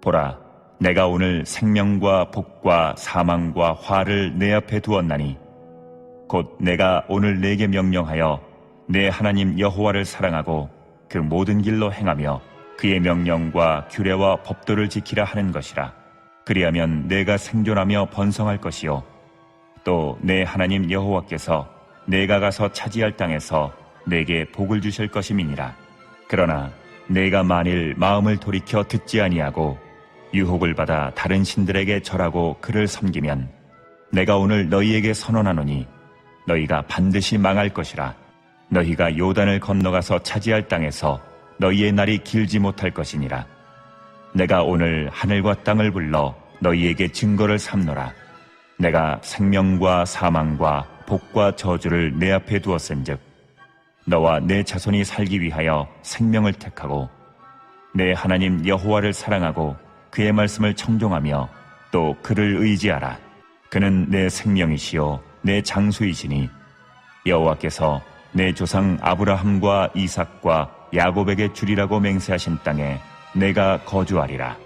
보라, 내가 오늘 생명과 복과 사망과 화를 내 앞에 두었나니 곧 내가 오늘 네게 명령하여 내 하나님 여호와를 사랑하고 그 모든 길로 행하며 그의 명령과 규례와 법도를 지키라 하는 것이라. 그리하면 내가 생존하며 번성할 것이요 또 내 하나님 여호와께서 내가 가서 차지할 땅에서 내게 복을 주실 것임이니라. 그러나 내가 만일 마음을 돌이켜 듣지 아니하고 유혹을 받아 다른 신들에게 절하고 그를 섬기면 내가 오늘 너희에게 선언하노니 너희가 반드시 망할 것이라. 너희가 요단을 건너가서 차지할 땅에서 너희의 날이 길지 못할 것이니라. 내가 오늘 하늘과 땅을 불러 너희에게 증거를 삼노라. 내가 생명과 사망과 복과 저주를 내 앞에 두었은즉 너와 내 자손이 살기 위하여 생명을 택하고 내 하나님 여호와를 사랑하고 그의 말씀을 청종하며 또 그를 의지하라. 그는 내 생명이시요 내 장수이시니 여호와께서 내 조상 아브라함과 이삭과 야곱에게 주리라고 맹세하신 땅에 내가 거주하리라.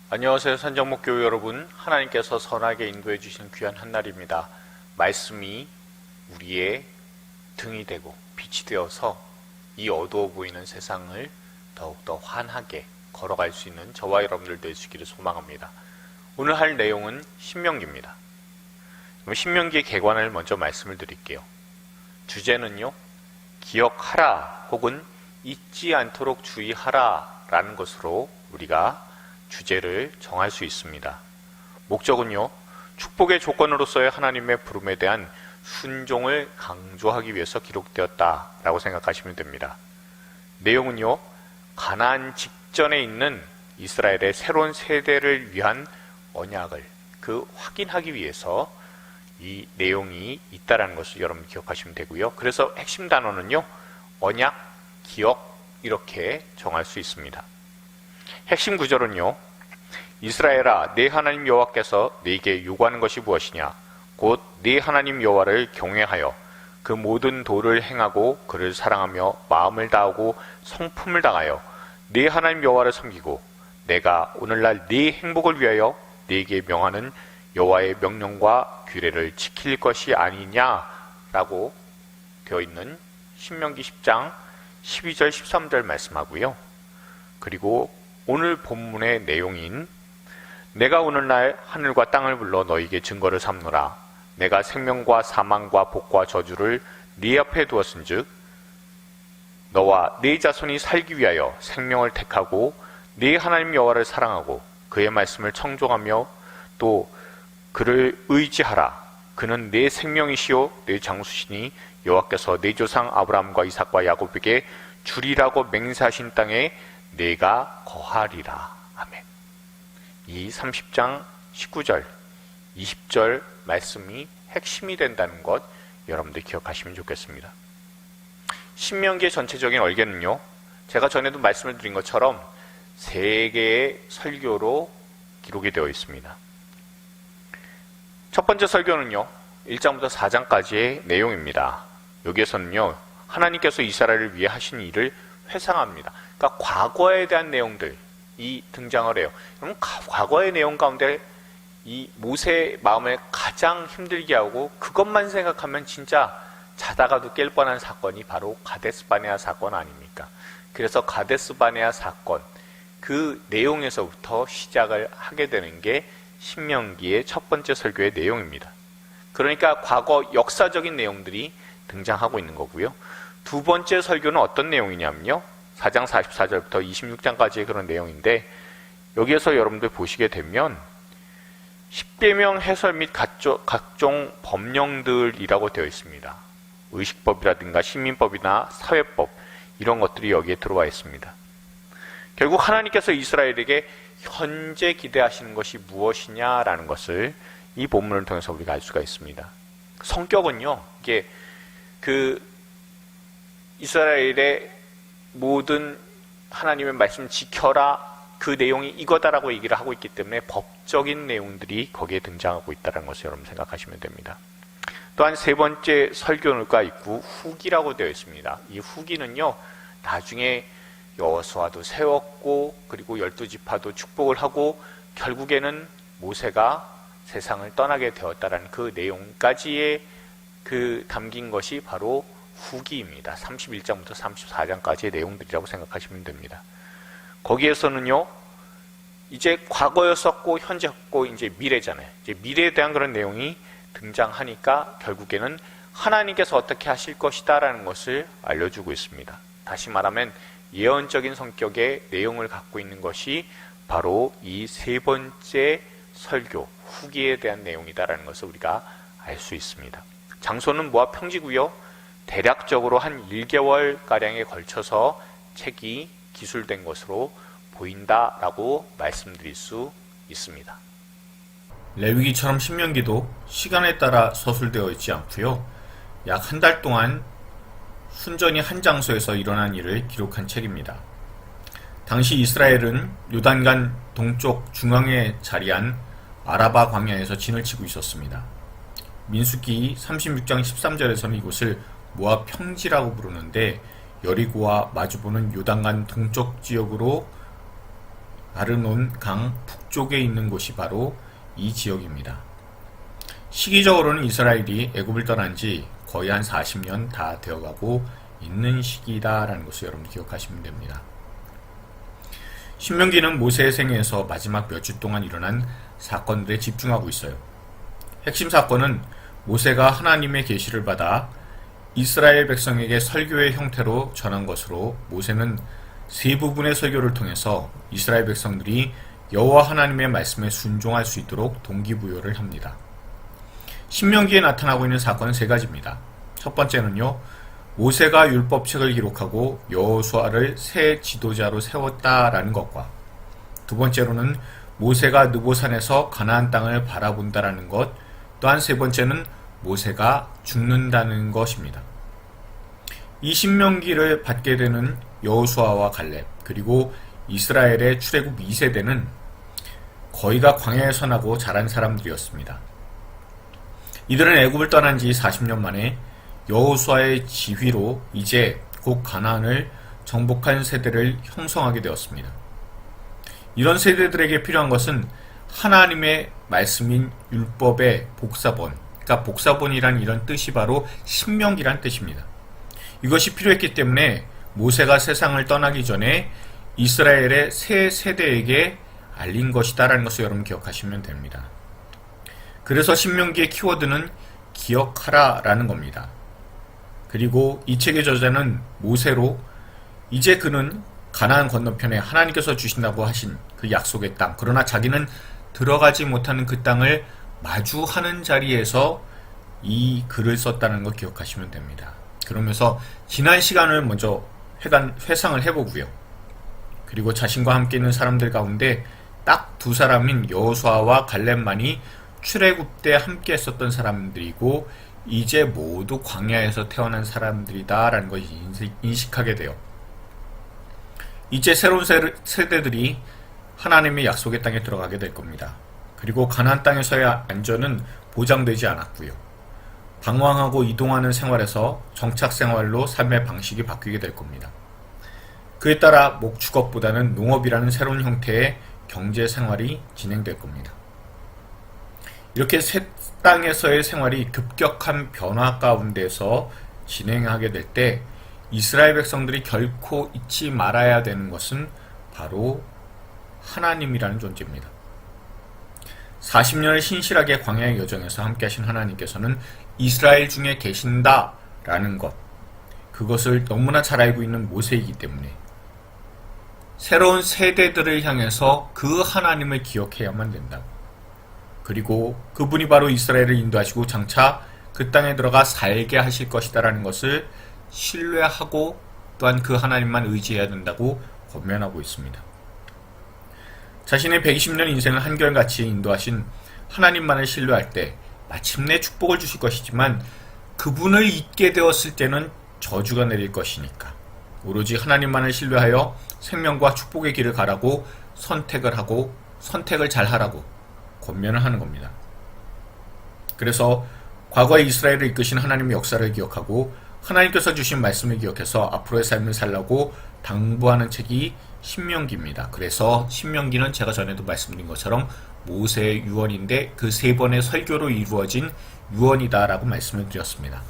안녕하세요. 산정목교회 여러분, 하나님께서 선하게 인도해 주신 귀한 한날입니다. 말씀이 우리의 등이 되고 빛이 되어서 이 어두워 보이는 세상을 더욱더 환하게 걸어갈 수 있는 저와 여러분들 되시기를 소망합니다. 오늘 할 내용은 신명기입니다. 신명기의 개관을 먼저 말씀을 드릴게요. 주제는요, 기억하라 혹은 잊지 않도록 주의하라 라는 것으로 우리가 주제를 정할 수 있습니다. 목적은요, 축복의 조건으로서의 하나님의 부름에 대한 순종을 강조하기 위해서 기록되었다라고 생각하시면 됩니다. 내용은요, 가나안 직전에 있는 이스라엘의 새로운 세대를 위한 언약을 확인하기 위해서 이 내용이 있다라는 것을 여러분 기억하시면 되고요. 그래서 핵심 단어는요, 언약, 기억 이렇게 정할 수 있습니다. 핵심 구절은요, 이스라엘아, 네 하나님 여호와께서 네게 요구하는 것이 무엇이냐? 곧 네 하나님 여호와를 경외하여 그 모든 도를 행하고 그를 사랑하며 마음을 다하고 성품을 다하여 네 하나님 여호와를 섬기고 내가 오늘날 네 행복을 위하여 네게 명하는 여호와의 명령과 규례를 지킬 것이 아니냐라고 되어 있는 신명기 10장 12절 13절 말씀하고요. 그리고 오늘 본문의 내용인 내가 오늘날 하늘과 땅을 불러 너희에게 증거를 삼노라. 내가 생명과 사망과 복과 저주를 네 앞에 두었은즉 너와 네 자손이 살기 위하여 생명을 택하고 네 하나님 여호와를 사랑하고 그의 말씀을 청종하며 또 그를 의지하라. 그는 내 생명이시요 내 장수시니 여호와께서 내 조상 아브라함과 이삭과 야곱에게 주리라고 맹세하신 땅에 내가 거하리라. 아멘. 이 30장 19절, 20절 말씀이 핵심이 된다는 것 여러분들 기억하시면 좋겠습니다. 신명기의 전체적인 얼개는요, 제가 전에도 말씀을 드린 것처럼 3개의 설교로 기록이 되어 있습니다. 첫 번째 설교는요, 1장부터 4장까지의 내용입니다. 여기에서는요, 하나님께서 이스라엘을 위해 하신 일을 회상합니다. 그러니까 과거에 대한 내용들이 등장을 해요. 그럼 과거의 내용 가운데 이 모세의 마음을 가장 힘들게 하고 그것만 생각하면 진짜 자다가도 깰 뻔한 사건이 바로 가데스 바네아 사건 아닙니까? 그래서 가데스 바네아 사건, 그 내용에서부터 시작을 하게 되는 게 신명기의 첫 번째 설교의 내용입니다. 그러니까 과거 역사적인 내용들이 등장하고 있는 거고요. 두 번째 설교는 어떤 내용이냐면요, 4장 44절부터 26장까지의 그런 내용인데, 여기에서 여러분들 보시게 되면 십계명 해설 및 각종 법령들이라고 되어 있습니다. 의식법이라든가 시민법이나 사회법, 이런 것들이 여기에 들어와 있습니다. 결국 하나님께서 이스라엘에게 현재 기대하시는 것이 무엇이냐라는 것을 이 본문을 통해서 우리가 알 수가 있습니다. 성격은요, 이게 이스라엘의 모든 하나님의 말씀 지켜라, 그 내용이 이거다라고 얘기를 하고 있기 때문에 법적인 내용들이 거기에 등장하고 있다는 것을 여러분 생각하시면 됩니다. 또한 세 번째 설교가 있고 후기라고 되어 있습니다. 이 후기는요, 나중에 여호수아도 세웠고 그리고 12지파도 축복을 하고 결국에는 모세가 세상을 떠나게 되었다라는 그 내용까지의 그 담긴 것이 바로 후기입니다. 31장부터 34장까지의 내용들이라고 생각하시면 됩니다. 거기에서는요, 이제 과거였었고 현재였고 이제 미래잖아요. 이제 미래에 대한 그런 내용이 등장하니까 결국에는 하나님께서 어떻게 하실 것이다라는 것을 알려주고 있습니다. 다시 말하면 예언적인 성격의 내용을 갖고 있는 것이 바로 이 세 번째 설교 후기에 대한 내용이다라는 것을 우리가 알 수 있습니다. 장소는 모압 평지고요. 대략적으로 한 1개월가량에 걸쳐서 책이 기술된 것으로 보인다라고 말씀드릴 수 있습니다. 레위기처럼 신명기도 시간에 따라 서술되어 있지 않고요. 약 한 달 동안 순전히 한 장소에서 일어난 일을 기록한 책입니다. 당시 이스라엘은 요단강 동쪽 중앙에 자리한 아라바 광야에서 진을 치고 있었습니다. 민수기 36장 13절에서는 이곳을 모압 평지라고 부르는데 여리고와 마주보는 요단강 동쪽 지역으로 아르논 강 북쪽에 있는 곳이 바로 이 지역입니다. 시기적으로는 이스라엘이 애굽을 떠난 지 거의 한 40년 다 되어가고 있는 시기다라는 것을 여러분 기억하시면 됩니다. 신명기는 모세의 생애에서 마지막 몇 주 동안 일어난 사건들에 집중하고 있어요. 핵심 사건은 모세가 하나님의 계시를 받아 이스라엘 백성에게 설교의 형태로 전한 것으로 모세는 세 부분의 설교를 통해서 이스라엘 백성들이 여호와 하나님의 말씀에 순종할 수 있도록 동기부여를 합니다. 신명기에 나타나고 있는 사건은 세 가지입니다. 첫 번째는요, 모세가 율법책을 기록하고 여호수아를 새 지도자로 세웠다라는 것과, 두 번째로는 모세가 느보산에서 가나안 땅을 바라본다라는 것, 또한 세 번째는 모세가 죽는다는 것입니다. 이 신명기를 받게 되는 여호수아와 갈렙, 그리고 이스라엘의 출애굽 2세대는 거의가 광야에서 나고 자란 사람들이었습니다. 이들은 애굽을 떠난 지 40년 만에 여호수아의 지휘로 이제 곧 가나안을 정복한 세대를 형성하게 되었습니다. 이런 세대들에게 필요한 것은 하나님의 말씀인 율법의 복사본, 그러니까 복사본이란 이런 뜻이 바로 신명기란 뜻입니다. 이것이 필요했기 때문에 모세가 세상을 떠나기 전에 이스라엘의 새 세대에게 알린 것이다라는 것을 여러분 기억하시면 됩니다. 그래서 신명기의 키워드는 기억하라라는 겁니다. 그리고 이 책의 저자는 모세로 이제 그는 가나안 건너편에 하나님께서 주신다고 하신 그 약속의 땅, 그러나 자기는 들어가지 못하는 그 땅을 마주하는 자리에서 이 글을 썼다는 거 기억하시면 됩니다. 그러면서 지난 시간을 먼저 회상을 해보고요. 그리고 자신과 함께 있는 사람들 가운데 딱 두 사람인 여호수아와 갈렙만이 출애굽 때 함께 했었던 사람들이고 이제 모두 광야에서 태어난 사람들이다라는 것을 인식하게 돼요. 이제 새로운 세대들이 하나님의 약속의 땅에 들어가게 될 겁니다. 그리고 가나안 땅에서의 안전은 보장되지 않았고요. 방황하고 이동하는 생활에서 정착 생활로 삶의 방식이 바뀌게 될 겁니다. 그에 따라 목축업보다는 농업이라는 새로운 형태의 경제 생활이 진행될 겁니다. 이렇게 새 땅에서의 생활이 급격한 변화 가운데서 진행하게 될 때 이스라엘 백성들이 결코 잊지 말아야 되는 것은 바로 하나님이라는 존재입니다. 40년을 신실하게 광야의 여정에서 함께 하신 하나님께서는 이스라엘 중에 계신다라는 것, 그것을 너무나 잘 알고 있는 모세이기 때문에 새로운 세대들을 향해서 그 하나님을 기억해야만 된다고. 그리고 그분이 바로 이스라엘을 인도하시고 장차 그 땅에 들어가 살게 하실 것이다라는 것을 신뢰하고 또한 그 하나님만 의지해야 된다고 권면하고 있습니다. 자신의 120년 인생을 한결같이 인도하신 하나님만을 신뢰할 때 마침내 축복을 주실 것이지만 그분을 잊게 되었을 때는 저주가 내릴 것이니까 오로지 하나님만을 신뢰하여 생명과 축복의 길을 가라고 선택을 하고 선택을 잘 하라고 권면을 하는 겁니다. 그래서 과거에 이스라엘을 이끄신 하나님의 역사를 기억하고 하나님께서 주신 말씀을 기억해서 앞으로의 삶을 살라고 당부하는 책이 신명기입니다. 그래서 신명기는 제가 전에도 말씀드린 것처럼 모세의 유언인데 그 세 번의 설교로 이루어진 유언이다라고 말씀을 드렸습니다.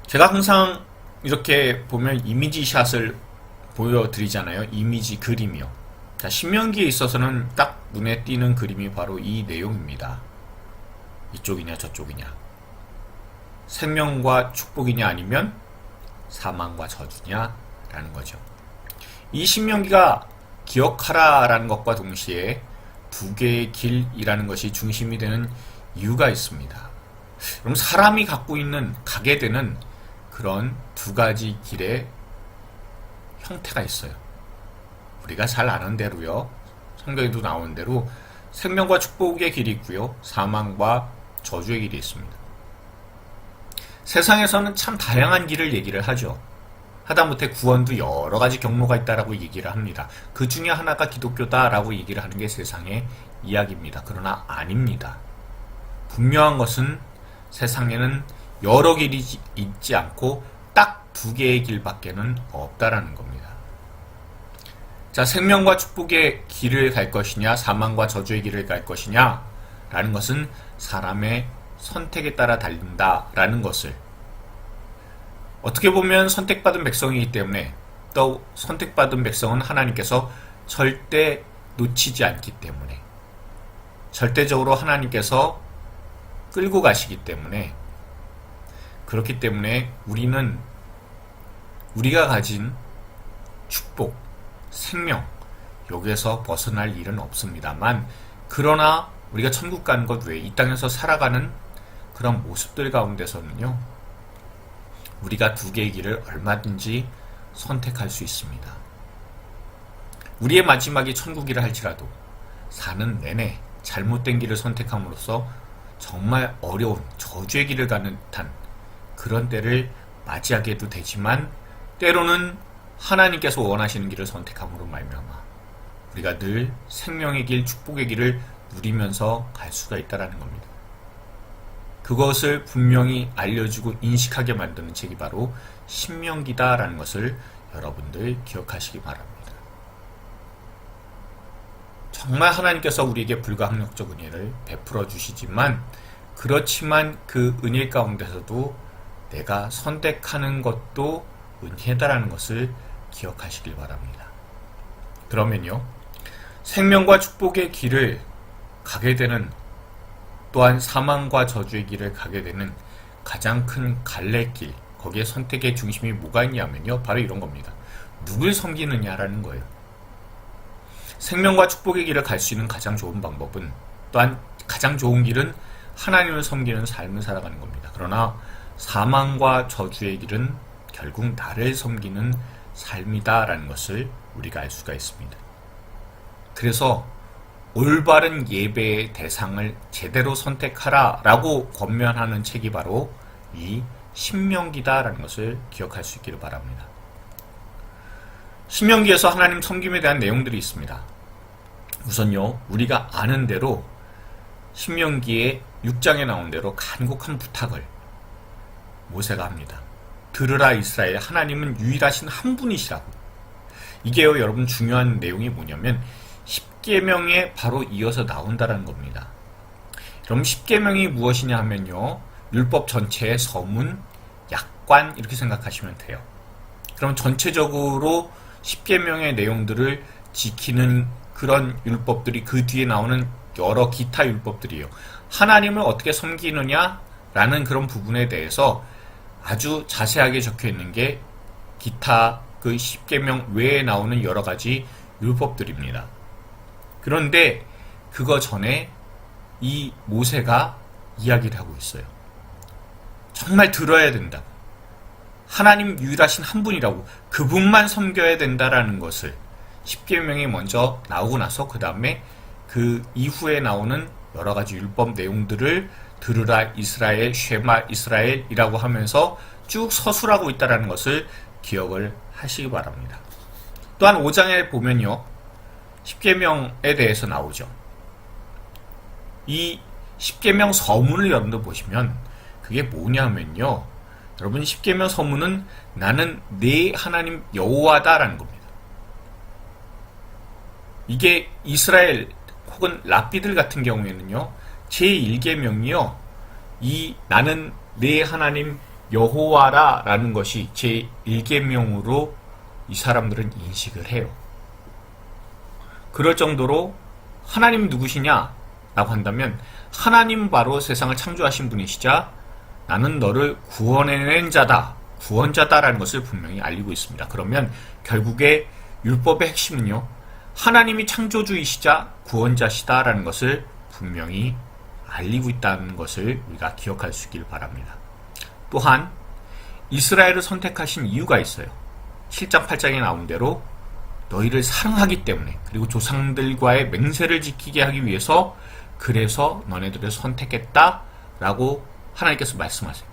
제가 항상 이렇게 보면 이미지샷을 보여드리잖아요. 이미지 그림이요. 자, 신명기에 있어서는 딱 눈에 띄는 그림이 바로 이 내용입니다. 이쪽이냐 저쪽이냐, 생명과 축복이냐 아니면 사망과 저주냐 라는 거죠. 이 신명기가 기억하라 라는 것과 동시에 두 개의 길이라는 것이 중심이 되는 이유가 있습니다. 그럼 사람이 가게 되는 그런 두 가지 길의 형태가 있어요. 우리가 잘 아는 대로요, 성경에도 나오는 대로 생명과 축복의 길이 있고요, 사망과 저주의 길이 있습니다. 세상에서는 참 다양한 길을 얘기를 하죠. 하다못해 구원도 여러 가지 경로가 있다라고 얘기를 합니다. 그 중에 하나가 기독교다라고 얘기를 하는 게 세상의 이야기입니다. 그러나 아닙니다. 분명한 것은 세상에는 여러 길이 있지 않고 딱 두 개의 길밖에는 없다라는 겁니다. 자, 생명과 축복의 길을 갈 것이냐, 사망과 저주의 길을 갈 것이냐 라는 것은 사람의 선택에 따라 달린다라는 것을, 어떻게 보면 선택받은 백성이기 때문에, 또 선택받은 백성은 하나님께서 절대 놓치지 않기 때문에, 절대적으로 하나님께서 끌고 가시기 때문에, 그렇기 때문에 우리는 우리가 가진 축복, 생명, 여기에서 벗어날 일은 없습니다만, 그러나 우리가 천국 가는 것 외에 이 땅에서 살아가는 그런 모습들 가운데서는요, 우리가 두 개의 길을 얼마든지 선택할 수 있습니다. 우리의 마지막이 천국이라 할지라도 사는 내내 잘못된 길을 선택함으로써 정말 어려운 저주의 길을 가는 듯한 그런 때를 맞이하게도 되지만, 때로는 하나님께서 원하시는 길을 선택함으로 말미암아 우리가 늘 생명의 길, 축복의 길을 누리면서 갈 수가 있다는 겁니다. 그것을 분명히 알려주고 인식하게 만드는 책이 바로 신명기다라는 것을 여러분들 기억하시기 바랍니다. 정말 하나님께서 우리에게 불가항력적 은혜를 베풀어 주시지만, 그렇지만 그 은혜 가운데서도 내가 선택하는 것도 은혜다라는 것을 기억하시길 바랍니다. 그러면요, 생명과 축복의 길을 가게 되는, 또한 사망과 저주의 길을 가게 되는 가장 큰 갈래길, 거기에 선택의 중심이 뭐가 있냐면요, 바로 이런 겁니다. 누굴 섬기느냐라는 거예요. 생명과 축복의 길을 갈 수 있는 가장 좋은 방법은, 또한 가장 좋은 길은 하나님을 섬기는 삶을 살아가는 겁니다. 그러나 사망과 저주의 길은 결국 나를 섬기는 삶이다라는 것을 우리가 알 수가 있습니다. 그래서 올바른 예배의 대상을 제대로 선택하라 라고 권면하는 책이 바로 이 신명기다라는 것을 기억할 수 있기를 바랍니다. 신명기에서 하나님 섬김에 대한 내용들이 있습니다. 우선요, 우리가 아는 대로 신명기의 6장에 나온 대로 간곡한 부탁을 모세가 합니다. 들으라 이스라엘, 하나님은 유일하신 한 분이시라고. 이게요, 여러분, 중요한 내용이 뭐냐면 10계명에 바로 이어서 나온다는 겁니다. 그럼 10계명이 무엇이냐 하면요, 율법 전체의 서문, 약관 이렇게 생각하시면 돼요. 그럼 전체적으로 10계명의 내용들을 지키는 그런 율법들이, 그 뒤에 나오는 여러 기타 율법들이에요. 하나님을 어떻게 섬기느냐라는 그런 부분에 대해서 아주 자세하게 적혀 있는 게 기타 그 10계명 외에 나오는 여러 가지 율법들입니다. 그런데 그거 전에 이 모세가 이야기를 하고 있어요. 정말 들어야 된다. 하나님 유일하신 한 분이라고, 그분만 섬겨야 된다라는 것을 10계명이 먼저 나오고 나서 그 다음에 그 이후에 나오는 여러 가지 율법 내용들을 들으라 이스라엘, 쉐마 이스라엘이라고 하면서 쭉 서술하고 있다는 것을 기억을 하시기 바랍니다. 또한 5장에 보면요, 10계명에 대해서 나오죠. 이 10계명 서문을 여러분들 보시면 그게 뭐냐면요, 여러분, 십계명 서문은 나는 네 하나님 여호와다라는 겁니다. 이게 이스라엘 혹은 랍비들 같은 경우에는요, 제1계명이요, 이 나는 네 하나님 여호와라 라는 것이 제1계명으로 이 사람들은 인식을 해요. 그럴 정도로 하나님 누구시냐 라고 한다면, 하나님 바로 세상을 창조하신 분이시자 나는 너를 구원해낸 자다, 구원자다라는 것을 분명히 알리고 있습니다. 그러면 결국에 율법의 핵심은요, 하나님이 창조주이시자 구원자시다라는 것을 분명히 알리고 있다는 것을 우리가 기억할 수 있길 바랍니다. 또한 이스라엘을 선택하신 이유가 있어요. 7장 8장에 나온 대로 너희를 사랑하기 때문에, 그리고 조상들과의 맹세를 지키게 하기 위해서 그래서 너네들을 선택했다라고 하나님께서 말씀하세요.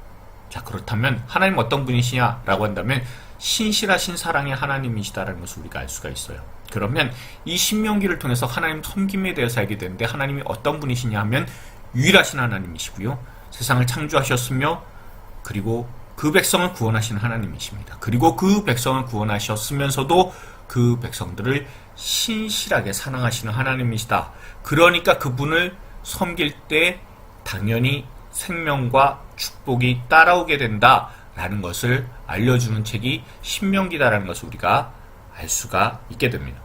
자, 그렇다면 하나님 어떤 분이시냐라고 한다면 신실하신 사랑의 하나님이시다라는 것을 우리가 알 수가 있어요. 그러면 이 신명기를 통해서 하나님 섬김에 대해서 알게 되는데, 하나님이 어떤 분이시냐 하면 유일하신 하나님이시고요, 세상을 창조하셨으며 그리고 그 백성을 구원하신 하나님이십니다. 그리고 그 백성을 구원하셨으면서도 그 백성들을 신실하게 사랑하시는 하나님이시다. 그러니까 그분을 섬길 때 당연히 생명과 축복이 따라오게 된다라는 것을 알려주는 책이 신명기다라는 것을 우리가 알 수가 있게 됩니다.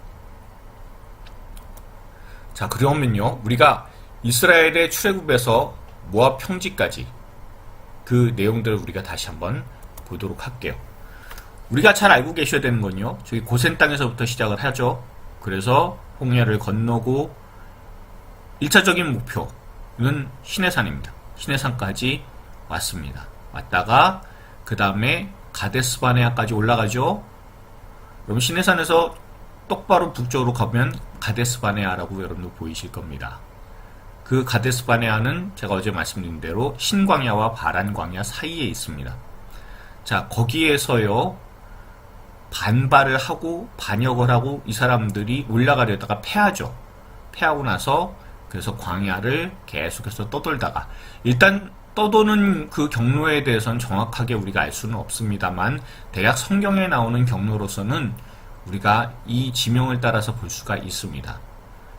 자, 그러면요, 우리가 이스라엘의 출애굽에서 모압 평지까지 그 내용들을 우리가 다시 한번 보도록 할게요. 우리가 잘 알고 계셔야 되는 건요, 저기 고센 땅에서부터 시작을 하죠. 그래서 홍해를 건너고 1차적인 목표는 시내산입니다. 시내산까지 왔습니다. 왔다가 그 다음에 가데스바네아까지 올라가죠. 그럼 시내산에서 똑바로 북쪽으로 가면 가데스바네아라고 여러분도 보이실 겁니다. 그 가데스바네아는 제가 어제 말씀드린 대로 신광야와 바란광야 사이에 있습니다. 자, 거기에서요, 반발을 하고 반역을 하고 이 사람들이 올라가려다가 패하죠. 패하고 나서 그래서 광야를 계속해서 떠돌다가, 일단 떠도는 그 경로에 대해서는 정확하게 우리가 알 수는 없습니다만 대략 성경에 나오는 경로로서는 우리가 이 지명을 따라서 볼 수가 있습니다.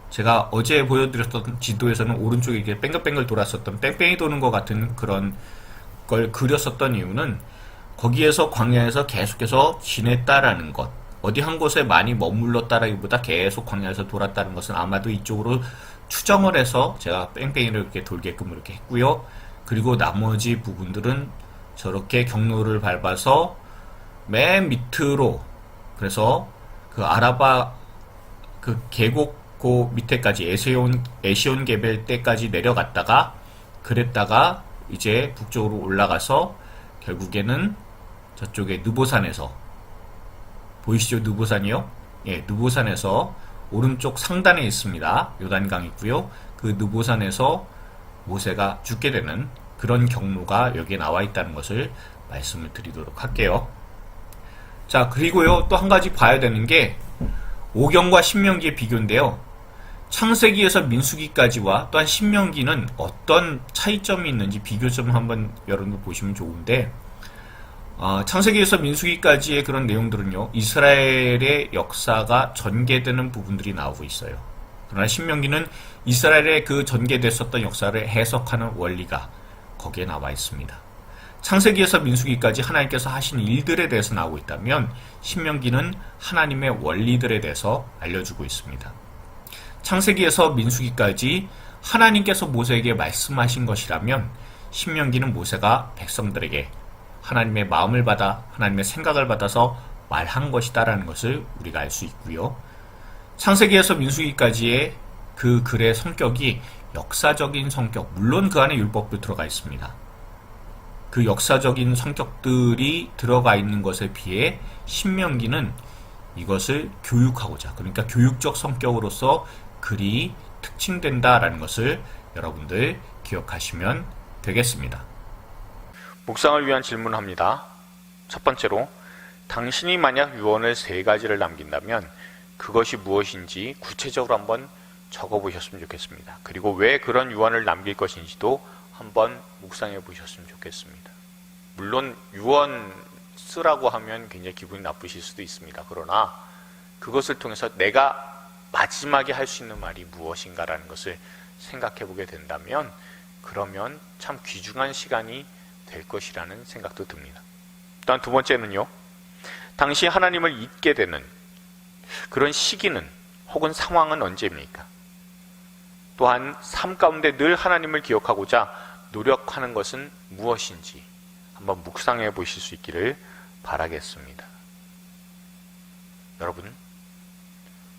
제가 어제 보여드렸던 지도에서는 오른쪽에 이렇게 뺑글뺑글 돌았었던, 뺑뺑이 도는 것 같은 그런 걸 그렸었던 이유는 거기에서 광야에서 계속해서 지냈다라는 것, 어디 한 곳에 많이 머물렀다라기보다 계속 광야에서 돌았다는 것은 아마도 이쪽으로 추정을 해서 제가 뺑뺑이를 이렇게 돌게끔 이렇게 했고요. 그리고 나머지 부분들은 저렇게 경로를 밟아서 맨 밑으로, 그래서 그 아라바 그 계곡 그 밑에까지 에시온 게벨 때까지 내려갔다가, 그랬다가 이제 북쪽으로 올라가서 결국에는 저쪽에 느보산에서, 보이시죠? 느보산이요? 예, 느보산에서 오른쪽 상단에 있습니다. 요단강 있고요. 그 느보산에서 모세가 죽게 되는 그런 경로가 여기에 나와 있다는 것을 말씀을 드리도록 할게요. 자, 그리고요, 또 한 가지 봐야 되는 게 오경과 신명기의 비교인데요. 창세기에서 민수기까지와 또한 신명기는 어떤 차이점이 있는지 비교점 한번 여러분들 보시면 좋은데, 창세기에서 민수기까지의 그런 내용들은요, 이스라엘의 역사가 전개되는 부분들이 나오고 있어요. 그러나 신명기는 이스라엘의 그 전개됐었던 역사를 해석하는 원리가 거기에 나와 있습니다. 창세기에서 민수기까지 하나님께서 하신 일들에 대해서 나오고 있다면, 신명기는 하나님의 원리들에 대해서 알려주고 있습니다. 창세기에서 민수기까지 하나님께서 모세에게 말씀하신 것이라면, 신명기는 모세가 백성들에게 하나님의 마음을 받아 하나님의 생각을 받아서 말한 것이다라는 것을 우리가 알 수 있고요. 창세기에서 민수기까지의 그 글의 성격이 역사적인 성격, 물론 그 안에 율법도 들어가 있습니다. 그 역사적인 성격들이 들어가 있는 것에 비해 신명기는 이것을 교육하고자, 그러니까 교육적 성격으로서 글이 특징된다라는 것을 여러분들 기억하시면 되겠습니다. 묵상을 위한 질문합니다. 첫 번째로, 당신이 만약 유언을 3가지를 남긴다면 그것이 무엇인지 구체적으로 한번 적어보셨으면 좋겠습니다. 그리고 왜 그런 유언을 남길 것인지도 한번 묵상해 보셨으면 좋겠습니다. 물론 유언 쓰라고 하면 굉장히 기분이 나쁘실 수도 있습니다. 그러나 그것을 통해서 내가 마지막에 할 수 있는 말이 무엇인가라는 것을 생각해 보게 된다면 그러면 참 귀중한 시간이 될 것이라는 생각도 듭니다. 또한 두 번째는요, 당시 하나님을 잊게 되는 그런 시기는 혹은 상황은 언제입니까? 또한 삶 가운데 늘 하나님을 기억하고자 노력하는 것은 무엇인지 한번 묵상해 보실 수 있기를 바라겠습니다. 여러분,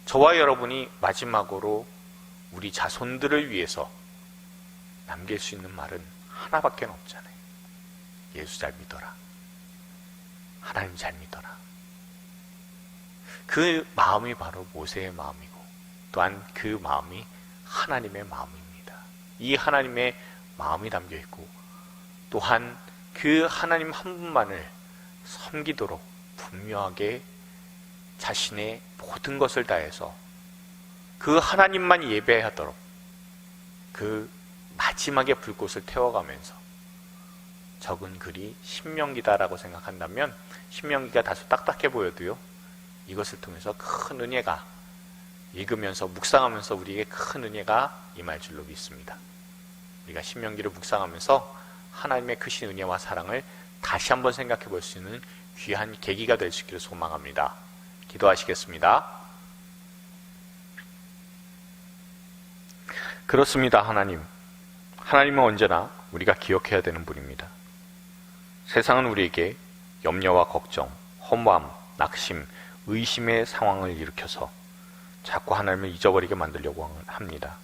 저와 여러분이 마지막으로 우리 자손들을 위해서 남길 수 있는 말은 하나밖에 없잖아요. 예수 잘 믿어라. 하나님 잘 믿어라. 그 마음이 바로 모세의 마음이고 또한 그 마음이 하나님의 마음입니다. 이 하나님의 마음이 담겨 있고 또한 그 하나님 한 분만을 섬기도록 분명하게 자신의 모든 것을 다해서 그 하나님만 예배하도록 그 마지막에 불꽃을 태워가면서 적은 글이 신명기다라고 생각한다면 신명기가 다소 딱딱해 보여도요, 이것을 통해서 큰 은혜가 읽으면서 묵상하면서 우리에게 큰 은혜가 임할 줄로 믿습니다. 우리가 신명기를 묵상하면서 하나님의 크신 은혜와 사랑을 다시 한번 생각해 볼 수 있는 귀한 계기가 될 수 있기를 소망합니다. 기도하시겠습니다. 그렇습니다. 하나님은 언제나 우리가 기억해야 되는 분입니다. 세상은 우리에게 염려와 걱정, 허무함, 낙심, 의심의 상황을 일으켜서 자꾸 하나님을 잊어버리게 만들려고 합니다.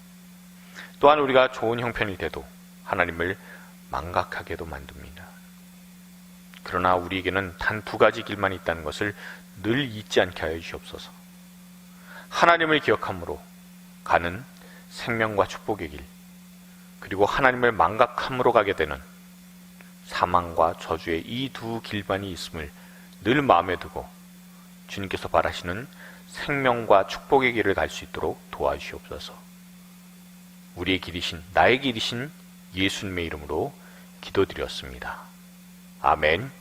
또한 우리가 좋은 형편이 돼도 하나님을 망각하게도 만듭니다. 그러나 우리에게는 단 두 가지 길만 있다는 것을 늘 잊지 않게 하여 주시옵소서. 하나님을 기억함으로 가는 생명과 축복의 길, 그리고 하나님을 망각함으로 가게 되는 사망과 저주의 이 두 길만이 있음을 늘 마음에 두고 주님께서 바라시는 생명과 축복의 길을 갈 수 있도록 도와주시옵소서. 우리의 길이신, 나의 길이신 예수님의 이름으로 기도드렸습니다. 아멘.